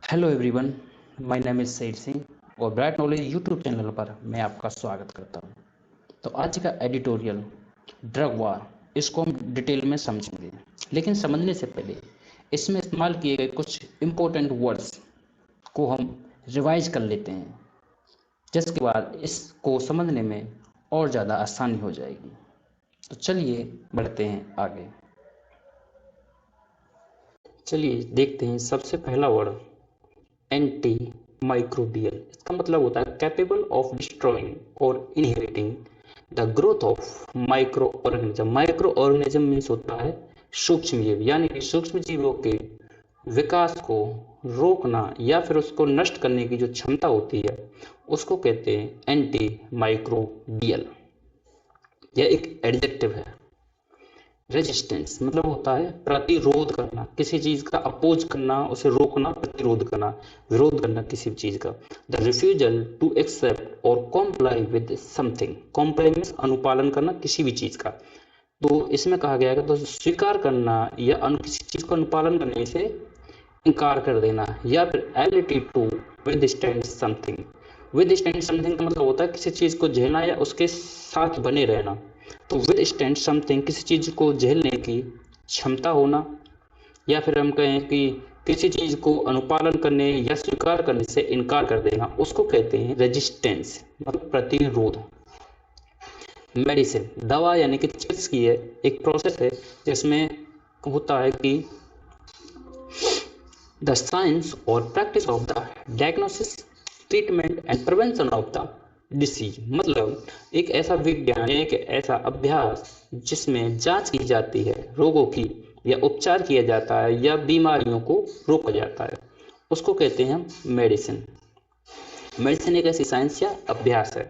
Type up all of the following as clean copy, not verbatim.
Hello everyone, my name is Saeed Singh और bright knowledge YouTube channel पर मैं आपका स्वागत करता हूं। तो आज का एडिटोरियल ड्रग वार, इसको हम डिटेल में समझेंगे। लेकिन समझने से पहले इसमें इस्तेमाल किए गए कुछ इम्पोर्टेंट वर्ड्स को हम रिवाइज कर लेते हैं, जिसके बाद इसको समझने में और ज़्यादा आसानी हो जाएगी। तो चलिए बढ़ते हैं आगे। चलिए देखते हैं सबसे पहला वर्ड एंटी माइक्रोबियल। इसका मतलब होता है कैपेबल ऑफ डिस्ट्रॉइंग और inheriting the growth of micro organism. Micro organism means होता है सूक्ष्म जीव, यानी कि सूक्ष्म जीवों के विकास को रोकना या फिर उसको नष्ट करने की जो क्षमता होती है उसको कहते हैं एंटी माइक्रोबियल। यह एक एडजेक्टिव है। रेजिस्टेंस मतलब होता है प्रतिरोध करना, किसी चीज का अपोज करना, उसे रोकना, प्रतिरोध करना, विरोध करना किसी चीज का। द रिफ्यूजल टू एक्सेप्ट और comply with something. Comply means अनुपालन करना किसी भी चीज का। तो इसमें कहा गया है तो स्वीकार करना या किसी चीज को अनुपालन करने से इनकार कर देना, या फिर ability to withstand something. Withstand something का मतलब होता है किसी चीज को झेलना या उसके साथ बने रहना। तो विद स्टैंड समथिंग किसी चीज को झेलने की क्षमता होना, या फिर हम कहें कि किसी चीज को अनुपालन करने या स्वीकार करने से इनकार कर देना, उसको कहते हैं रेजिस्टेंस, मतलब प्रतिरोध। मेडिसिन दवा यानी कि चिकित्सा की है एक प्रोसेस है जिसमें होता है कि द साइंस और practice of the diagnosis, treatment and prevention of the disease. मतलब एक ऐसा विज्ञान, एक ऐसा अभ्यास जिसमें जांच की जाती है रोगों की, या उपचार किया जाता है, या बीमारियों को रोका जाता है, उसको कहते हैं हम मेडिसिन। मेडिसिन एक ऐसी साइंस या अभ्यास है।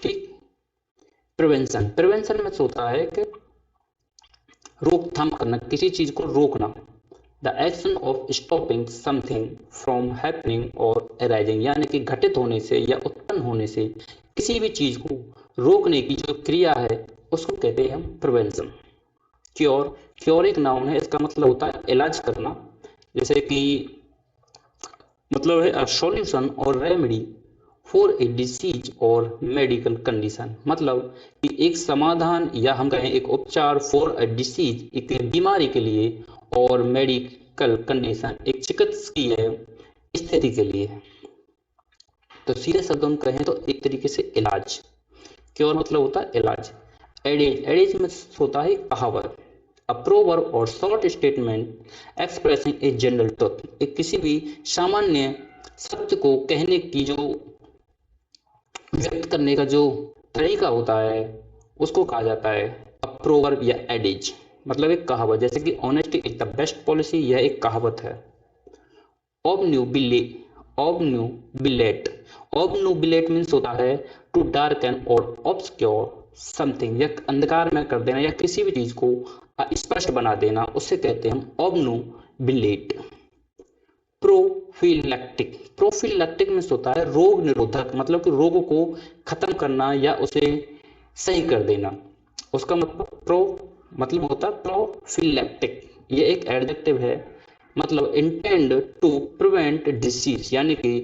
ठीक। प्रिवेंशन, प्रिवेंशन में होता है कि रोकथाम करना, किसी चीज को रोकना। The action of stopping something from happening और अराइजिंग, यानी कि घटित होने से या उत्पन्न होने से किसी भी चीज को रोकने की जो क्रिया है उसको कहते हैं हम प्रिवेंशन। क्योर, क्योर एक नाउन है, इसका मतलब होता है इलाज करना। जैसे कि मतलब है सॉल्यूशन और रेमेडी फॉर ए डिसीज और मेडिकल कंडीशन। मतलब कि एक समाधान या हम कहें एक उपचार फॉर अ डिसीज, एक बीमारी के लिए, और मेडिकल कंडीशन एक चिकित्सकीय स्थिति के लिए। तो सीधे शब्दों में कहें तो एक तरीके से इलाज। क्योर मतलब होता है इलाज। एडेज, एडेज में होता है कहावत, अ प्रोवर्ब और short statement expressing a general truth. एक किसी भी सामान्य सत्य को कहने की जो व्यक्त करने का जो तरीका होता है उसको कहा जाता है अ प्रोवर्ब या एडेज। मतलब एक कहावत, जैसे कि honesty is the best policy, यह एक कहावत है। ऑबन्यूबिले, ऑबन्यूबिलेट, ऑबन्यूबिलेट मीन्स होता है टू डार्कन और ऑब्सक्योर समथिंग, या अंधकार में कर देना या किसी भी चीज को स्पष्ट बना देना, उससे कहते हैं हम ऑबन्यूबिलेट। प्रोफिलैक्टिक, प्रोफिलैक्टिक में होता है रोग निरोधक, मतलब कि रोगों को खत्म करना या उसे सही कर देना। उसका मतलब प्रो मतलब होता है प्रोफिलैक्टिक। ये एक एडजेक्टिव है। मतलब इंटेंड टू प्रिवेंट डिसीज, यानी कि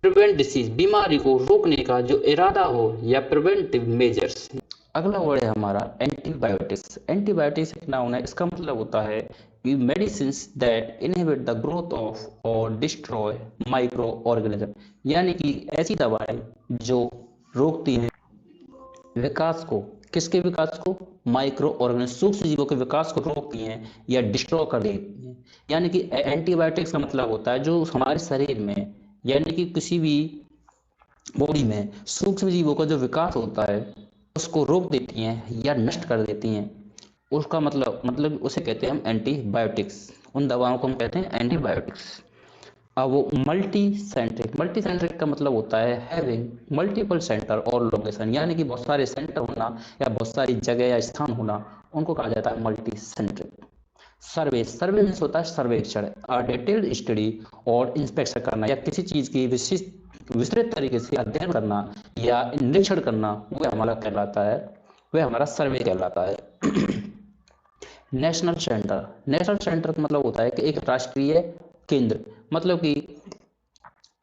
प्रिवेंट डिसीज, बीमारी को रोकने का जो इरादा हो, या प्रिवेंटिव मेजर्स। अगला वर्ड है हमारा एंटीबायोटिक्स। एंटीबायोटिक्स एक नाउन है, इसका मतलब होता है कि medicines that inhibit the growth of और डिस्ट्रॉय माइक्रो ऑर्गेनिज्म, यानी कि ऐसी दवाएं जो रोकती हैं विकास को, किसके विकास को, माइक्रो ऑर्गेनिज्म, सूक्ष्म जीवों के विकास को रोकती हैं या डिस्ट्रॉय कर देती हैं। यानी कि एंटीबायोटिक्स का मतलब होता है जो हमारे शरीर में, यानी कि किसी भी बॉडी में सूक्ष्म जीवों का जो विकास होता है उसको रोक देती हैं या नष्ट कर देती हैं। उसका मतलब उसे कहते हैं हम एंटीबायोटिक्स। उन दवाओं को हम कहते हैं एंटीबायोटिक्स। अब वो मल्टी सेंट्रिक, मल्टी सेंट्रिक का मतलब होता है हैविंग मल्टीपल सेंटर और लोकेशन, यानी कि बहुत सारे सेंटर होना या बहुत सारी जगह या स्थान होना, उनको कहा जाता है मल्टी सेंट्रिक। सर्वे, सर्वे मीन्स होता है सर्वेक्षण, डिटेल्ड स्टडी और इंस्पेक्शन करना, या किसी चीज की विशिष्ट विस्तृत तरीके से अध्ययन करना या निरीक्षण करना, वह हमारा कहलाता है, वह हमारा सर्वे कहलाता है। नेशनल सेंटर, नेशनल सेंटर का मतलब होता है कि एक राष्ट्रीय केंद्र, मतलब कि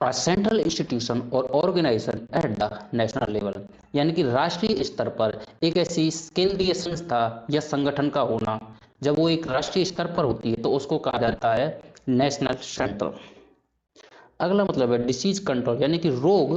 a central institution or organization at the national level, यानी कि राष्ट्रीय स्तर पर एक ऐसी केंद्रीय संस्था या संगठन का होना। जब वो एक राष्ट्रीय स्तर पर होती है तो उसको कहा जाता है नेशनल सेंटर। अगला मतलब है डिसीज कंट्रोल, यानी कि रोग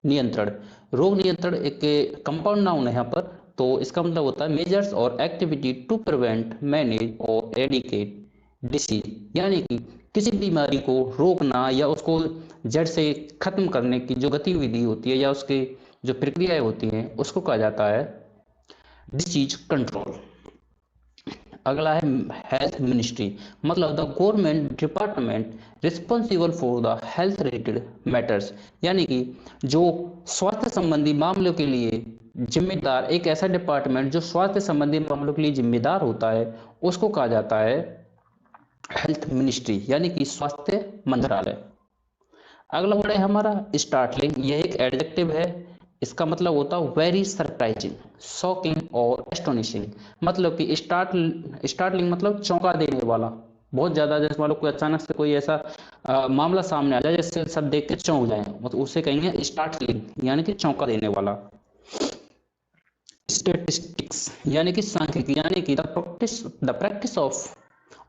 नियंत्रण। रोग नियंत्रण एक कंपाउंड नाउन है यहाँ पर, तो इसका मतलब होता है मेजर्स और एक्टिविटी टू प्रिवेंट, मैनेज और एडिकेट डिसीज, यानी कि किसी बीमारी को रोकना या उसको जड़ से खत्म करने की जो गतिविधि होती है या उसकी जो प्रक्रियाएं होती हैं उसको कहा जाता है डिसीज कंट्रोल। अगला है हेल्थ मिनिस्ट्री, मतलब the government department responsible for the health related matters, यानी कि जो स्वास्थ्य संबंधी मामलों के लिए जिम्मेदार एक ऐसा डिपार्टमेंट जो स्वास्थ्य संबंधी मामलों के लिए जिम्मेदार होता है उसको कहा जाता है हेल्थ मिनिस्ट्री, यानी कि स्वास्थ्य मंत्रालय। अगला वर्ड है हमारा स्टार्टलिंग, यह एक एडजेक्टिव है। इसका मतलब होता है वेरी सरप्राइजिंग, शॉकिंग और एस्टोनिशिंग। मतलब कि स्टार्टलिंग मतलब चौंका देने वाला, बहुत ज्यादा। जैसे मान लो कोई अचानक से कोई ऐसा मामला सामने आ जाए जिससे सब देख के चौंक जाए, मतलब उसे कहेंगे स्टार्टलिंग, यानी कि चौंका देने वाला। स्टेटिस्टिक्स यानी कि सांख्यिकी, यानी कि द प्रैक्टिस ऑफ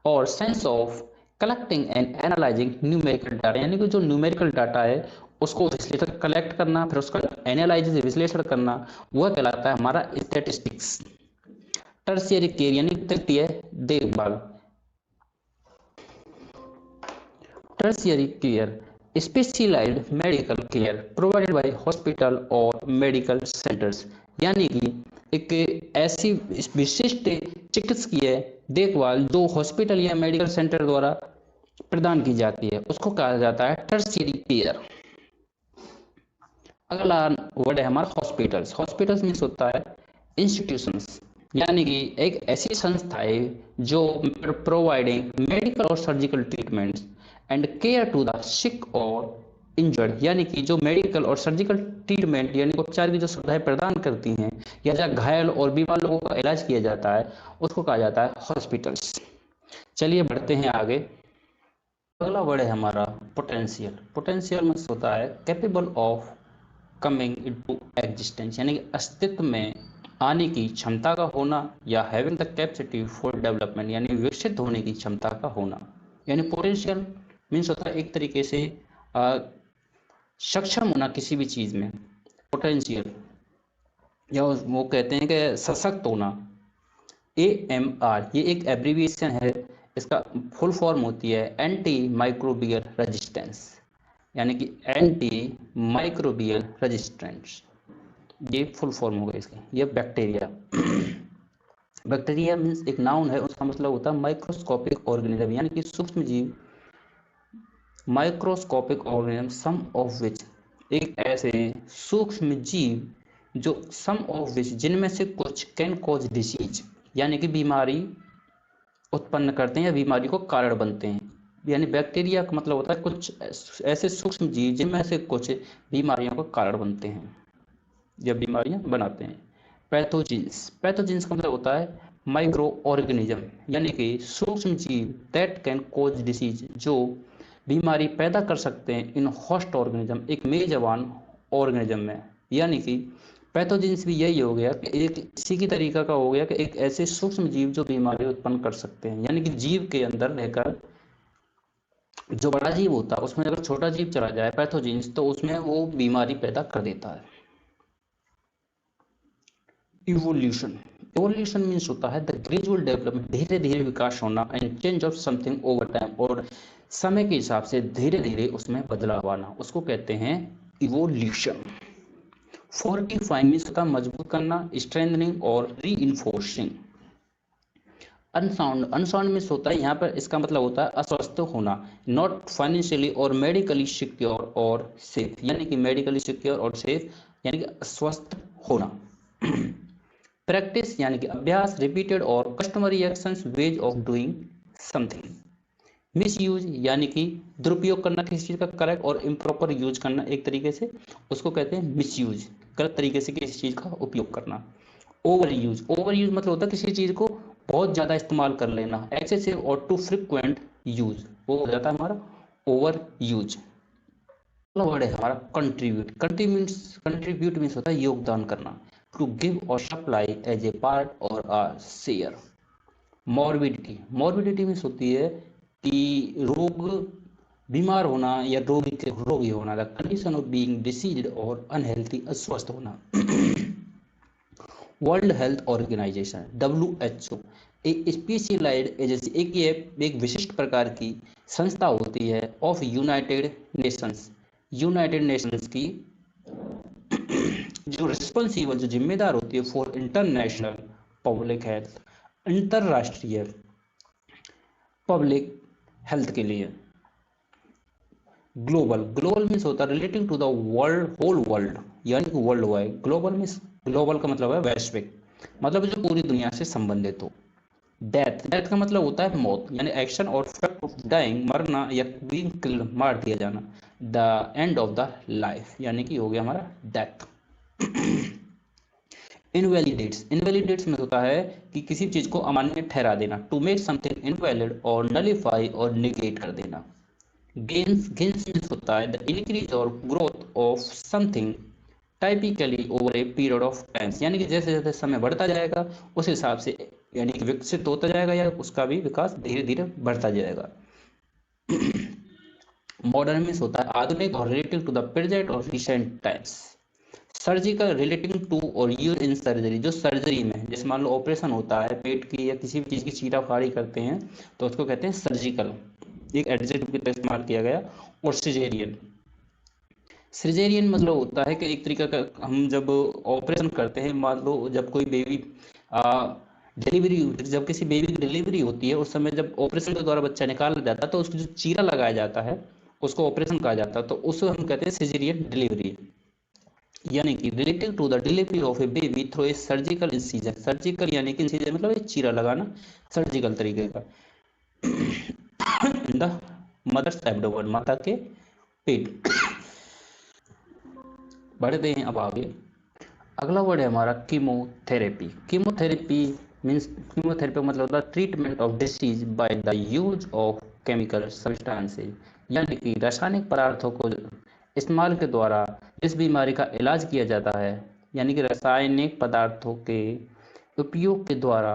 और science of collecting and analysing numerical data, यानी कि जो न्यूमेरिकल डाटा है उसको विश्लेषण कलेक्ट करना फिर उसका एनालाइज विश्लेषण करना, वह कहलाता है हमारा स्टैटिस्टिक्स। टर्शियरी केयर यानी तृतीय देखभाल। Tertiary care specialised medical care provided by hospital और मेडिकल सेंटर्स, यानी कि एक ऐसी विशिष्ट चिकित्सकीय देखभाल जो हॉस्पिटल या मेडिकल सेंटर द्वारा प्रदान की जाती है उसको कहा जाता है टर्शियरी केयर। अगला वर्ड है हमारा हॉस्पिटल्स। हॉस्पिटल्स मीन्स होता है इंस्टीट्यूशंस, यानी कि एक ऐसी संस्था है जो प्रोवाइडिंग मेडिकल और surgical treatments and care to the sick और इंजर्ड, यानी कि जो मेडिकल और सर्जिकल ट्रीटमेंट यानी उपचार की जो सुविधाएं प्रदान करती हैं या जहाँ घायल और बीमार लोगों का इलाज किया जाता है उसको कहा जाता है हॉस्पिटल्स। चलिए बढ़ते हैं आगे। अगला वर्ड है हमारा पोटेंशियल। पोटेंशियल मीन्स होता है capable of coming into existence, यानी कि अस्तित्व में आने की क्षमता का होना या having the capacity for development, यानी विकसित होने की क्षमता का होना। यानी पोटेंशियल मीन्स होता है एक तरीके से सक्षम होना किसी भी चीज में, पोटेंशियल, या वो कहते हैं कि सशक्त होना। AMR ये एक एब्रीविएशन है, इसका फुल फॉर्म होती है एंटी माइक्रोबियल रेजिस्टेंस, यानी कि एंटी माइक्रोबियल रेजिस्टेंस, ये फुल फॉर्म हो गया इसका। ये बैक्टीरिया बैक्टीरिया मीन्स एक नाउन है, उसका मतलब होता है माइक्रोस्कोपिक ऑर्गेनिज्म, यानी कि सूक्ष्म जीव। Microscopic organism some of which, एक ऐसे सूक्ष्म जीव जो सम ऑफ विच जिनमें से कुछ कैन कॉज डिसीज, यानी कि बीमारी उत्पन्न करते हैं या बीमारी को कारण बनते हैं। यानी बैक्टीरिया का मतलब होता है कुछ ऐसे सूक्ष्म जीव जिनमें से कुछ बीमारियों का कारण बनते हैं या बीमारियां बनाते हैं। पैथोजिन्स, पैथोजिन्स का मतलब होता है माइक्रो ऑर्गेनिज्म, यानी कि सूक्ष्म जीव दैट कैन कॉज डिसीज, जो बीमारी पैदा कर सकते हैं इन होस्ट ऑर्गेनिज्म, एक मेजबान ऑर्गेनिज्म में। यानी कि पैथोजिन्स भी यही हो गया कि एक इसी की तरीका का हो गया कि एक ऐसे सूक्ष्म जीव जो बीमारी उत्पन्न कर सकते हैं, यानी कि जीव के अंदर रहकर जो बड़ा जीव होता है उसमें अगर छोटा जीव चला जाए पैथोजिन्स तो उसमें वो बीमारी पैदा कर देता है। इवोल्यूशन, इवोल्यूशन मीन्स होता है द ग्रेजुअल डेवलपमेंट, धीरे धीरे विकास होना, and change of something over time, और समय के हिसाब से धीरे धीरे उसमें बदलाव आना, उसको कहते हैं इवोल्यूशन। फोर्टिफाइंग मीन्स होता है मजबूत करना, स्ट्रेंथनिंग और रीइंफोर्सिंग। अनसाउंड, अनसाउंड मीन्स होता है यहाँ पर इसका मतलब होता है अस्वस्थ होना, नॉट फाइनेंशियली और मेडिकली सिक्योर और सेफ, यानी कि मेडिकली सिक्योर और सेफ यानी कि स्वस्थ होना। प्रैक्टिस यानी कि अभ्यास, रिपीटेड और customary actions, ways of doing something. Miss use यानी कि दुरुपयोग करना किसी चीज का, करेक्ट और इम्प्रॉपर यूज करना एक तरीके से, उसको कहते हैं मिस यूज, गलत तरीके से किसी चीज का उपयोग करना। ओवर यूज, ओवर यूज मतलब होता है किसी चीज को बहुत ज्यादा इस्तेमाल कर लेना, एक्सेसिव और टू फ्रिक्वेंट यूज, वो हो जाता है हमारा ओवर यूज। वर्ड है हमारा कंट्रीब्यूट। कंट्रीब्यूट मीन्स होता है योगदान करना, टू गिव और सप्लाई एज ए पार्ट और अ शेयर। मॉर्बिडिटी मीन्स होती है कि रोग, बीमार होना या रोगी होना, the condition of being deceased और अनहेल्थी, अस्वस्थ होना। वर्ल्ड हेल्थ ऑर्गेनाइजेशन WHO एक स्पेशलाइज्ड एजेंसी, एक विशिष्ट प्रकार की संस्था होती है ऑफ यूनाइटेड नेशंस की, जो रिस्पॉन्सिबल, जो जिम्मेदार होती है फॉर इंटरनेशनल पब्लिक हेल्थ, अंतरराष्ट्रीय पब्लिक हेल्थ के लिए। ग्लोबल मीन्स होता है relating to the world, whole world, यानी कि वर्ल्ड वाइड। ग्लोबल का मतलब है वैश्विक, मतलब जो पूरी दुनिया से संबंधित हो। डेथ का मतलब होता है मौत, यानी एक्शन और फैक्ट ऑफ डाइंग, मरना या बीइंग किल्ड, मार दिया जाना। The end of the life, यानी कि हो गया हमारा डेथ। इनवैलिडेट्स में होता है कि किसी चीज को अमान्य ठहरा देना, टू मेक समथिंग इनवैलिड और नलिफाई और निगेट कर देना। गेन्स मीन्स होता है द इंक्रीज और growth of something typically over a period of time, यानी कि जैसे जैसे समय बढ़ता जाएगा उस हिसाब से यानी कि विकसित होता जाएगा या उसका भी विकास धीरे धीरे बढ़ता जाएगा। मॉडर्न मीन्स होता है आधुनिक और रिलेटिव टू द प्रेजेंट और recent times. Surgical relating to और यूज इन सर्जरी, जो सर्जरी में, जैसे मान लो ऑपरेशन होता है पेट की या किसी भी चीज़ की चीरा फाड़ी करते हैं तो उसको कहते हैं सर्जिकल, एक एडजेक्टिव की तरह इस्तेमाल किया गया। और सिजेरियन मतलब होता है कि एक तरीका का हम जब ऑपरेशन करते हैं, मान लो जब कोई बेबी डिलीवरी, जब किसी बेबी की डिलीवरी होती है उस समय जब ऑपरेशन के द्वारा बच्चा निकाला जाता है तो उसको जो चीरा लगाया जाता है उसको ऑपरेशन कहा जाता है, तो उसको हम कहते हैं सिजेरियन डिलीवरी। यानी कि related to the delivery of a baby through a surgical incision, surgical यानी कि इंसीजन मतलब एक चीरा लगाना सर्जिकल तरीके का, इन द मदर्स एब्डोमेन, माता के पेट। बढ़ते हैं अब आगे। अगला वर्ड है हमारा कीमोथेरेपी। कीमोथेरेपी मतलब होता है treatment of disease by the use of chemical substances, यानी कि रासायनिक पदार्थों को इस्तेमाल के द्वारा इस बीमारी का इलाज किया जाता है, यानी कि रासायनिक पदार्थों के उपयोग के द्वारा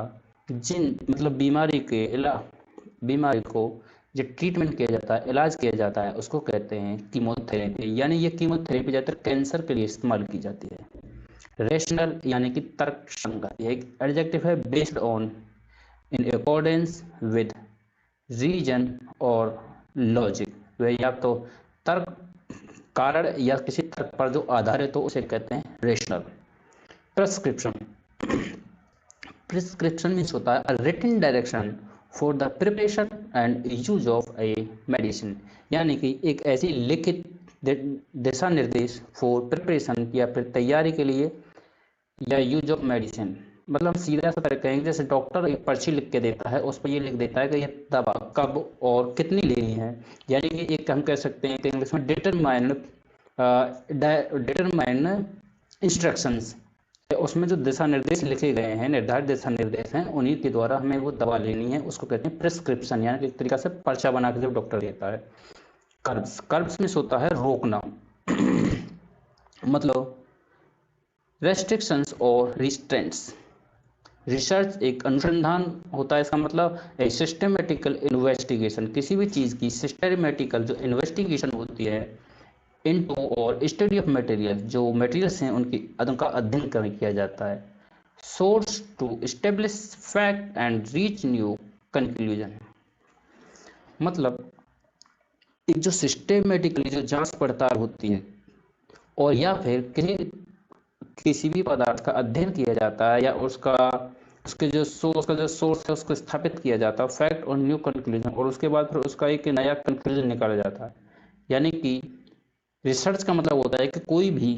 जिन मतलब बीमारी को जो ट्रीटमेंट किया जाता है, इलाज किया जाता है, उसको कहते हैं कीमोथेरेपी। यानी ये कीमोथेरेपी ज़्यादातर कैंसर के लिए इस्तेमाल की जाती है। रेशनल यानी कि तर्कसंगत, यह एक एडजेक्टिव है, based on, in accordance with, reason और लॉजिक, वह या तो तर्क, कारण या किसी तर्क पर जो आधारित हो उसे कहते हैं रेशनल। प्रिस्क्रिप्शन प्रिस्क्रिप्शन मीन्स होता है written direction for the preparation and use of a medicine, यानी कि एक ऐसी लिखित दिशा निर्देश फॉर प्रिपरेशन या फिर तैयारी के लिए या यूज ऑफ मेडिसिन। मतलब सीधा सा तरह कहेंगे जैसे डॉक्टर एक पर्ची लिख के देता है, उस पर ये लिख देता है कि ये दवा कब और कितनी लेनी है, यानी कि एक हम कह सकते हैं कि इंग्लिश में डिटरमाइन इंस्ट्रक्शंस, उसमें जो दिशा निर्देश लिखे गए हैं, निर्धारित दिशा निर्देश हैं, उन्हीं के द्वारा हमें वो दवा लेनी है, उसको कहते हैं प्रिस्क्रिप्शन, यानी कि एक तरीका से पर्चा बना के जब डॉक्टर देता है। कर्ब्स में होता है रोकना मतलब रेस्ट्रिक्शंस और रिस्ट्रेंट्स। रिसर्च एक अनुसंधान होता है, इसका मतलब ए सिस्टमेटिकल इन्वेस्टिगेशन, किसी भी चीज़ की सिस्टमेटिकल जो इन्वेस्टिगेशन होती है इनटू और स्टडी ऑफ मटेरियल, जो मटेरियल्स हैं उनका अध्ययन किया जाता है। Source to establish fact and reach new conclusion, मतलब एक जो सिस्टमेटिकली जो जांच पड़ताल होती है और या फिर किसी भी पदार्थ का अध्ययन किया जाता है या उसका जो सोर्स है उसको स्थापित किया जाता है, फैक्ट और न्यू कंक्लूजन, और उसके बाद फिर उसका एक नया कंक्लूजन निकाला जाता है। यानी कि रिसर्च का मतलब होता है कि कोई भी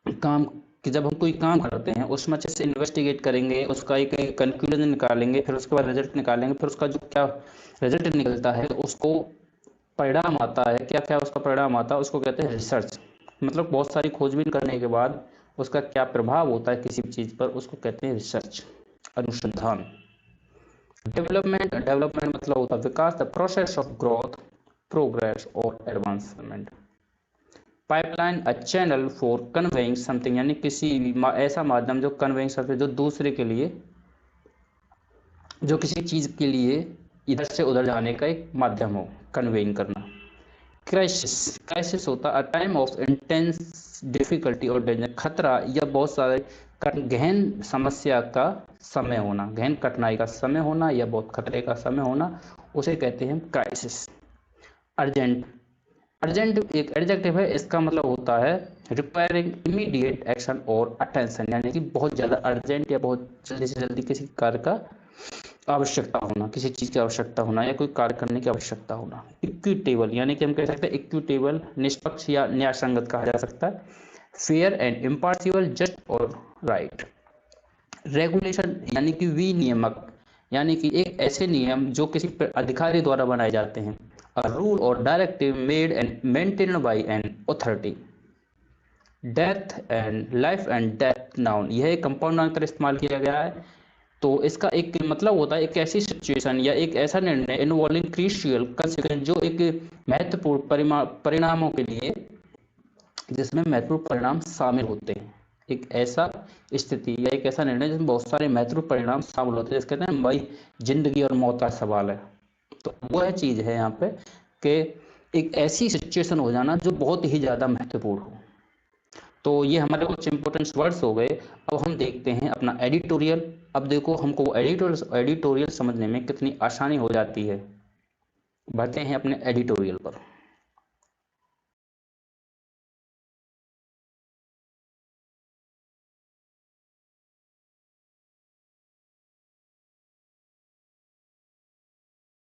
काम, कि जब हम कोई काम करते हैं उसमें अच्छे से इन्वेस्टिगेट करेंगे, उसका एक कंक्लूजन निकालेंगे, फिर उसके बाद रिजल्ट निकालेंगे, फिर उसका जो क्या रिजल्ट निकलता है उसको परिणाम आता है, क्या क्या उसका परिणाम आता है, उसको कहते हैं रिसर्च। मतलब बहुत सारी खोजबीन करने के बाद उसका क्या प्रभाव होता है किसी भी चीज़ पर, उसको कहते हैं रिसर्च, अनुसंधान। डेवलपमेंट मतलब होता है विकास, the process of growth, progress और advancement. Pipeline a channel for conveying something, यानी किसी ऐसा माध्यम जो कन्वेइंग समथिंग, जो दूसरे के लिए, जो किसी चीज के लिए इधर से उधर जाने का एक माध्यम हो, कन्वेइंग करना। क्राइसिस, क्राइसिस होता a time of intense difficulty और डेंजर, खतरा या बहुत सारे गहन समस्या का समय होना, गहन कठिनाई का समय होना या बहुत खतरे का समय होना, उसे कहते हैं क्राइसिस। अर्जेंट, अर्जेंट एक एडजेक्टिव है, इसका मतलब होता है रिक्वायरिंग इमीडिएट एक्शन और अटेंशन, यानी कि बहुत ज़्यादा अर्जेंट या बहुत जल्दी से जल्दी किसी कार्य का आवश्यकता होना, किसी चीज़ की आवश्यकता होना या कोई कार्य करने की आवश्यकता होना। इक्विटेबल, यानी कि हम कह सकते हैं इक्विटेबल, निष्पक्ष या न्यायसंगत कहा जा सकता है। फेयर एंड इम्पार्शियल, जस्ट और राइट। रेगुलेशन, यानी कि विनियमक, यानी कि एक ऐसे नियम जो किसी अधिकारी द्वारा बनाए जाते हैं। अ रूल और directive made and maintained by an authority. Death and life and death noun, यह एक कंपाउंड नाउन का इस्तेमाल किया गया है। तो इसका एक मतलब होता है एक ऐसी सिचुएशन या एक ऐसा निर्णय इन्वॉल्विंग क्रूशियल कंसिक्वेंस, जो एक महत्वपूर्ण परिणामों के लिए, जिसमें महत्वपूर्ण परिणाम शामिल होते हैं। एक ऐसा स्थिति या एक ऐसा निर्णय जिसमें बहुत सारे महत्वपूर्ण परिणाम शामिल होते हैं, जिसके कहते हैं भाई जिंदगी और मौत का सवाल है। तो वह चीज है यहाँ पे कि एक ऐसी सिचुएशन हो जाना जो बहुत ही ज्यादा महत्वपूर्ण हो। तो ये हमारे कुछ इंपॉर्टेंट वर्ड्स हो गए। अब हम देखते हैं अपना एडिटोरियल। अब देखो हमको एडिटोरियल समझने में कितनी आसानी हो जाती है। बढ़ते हैं अपने एडिटोरियल पर।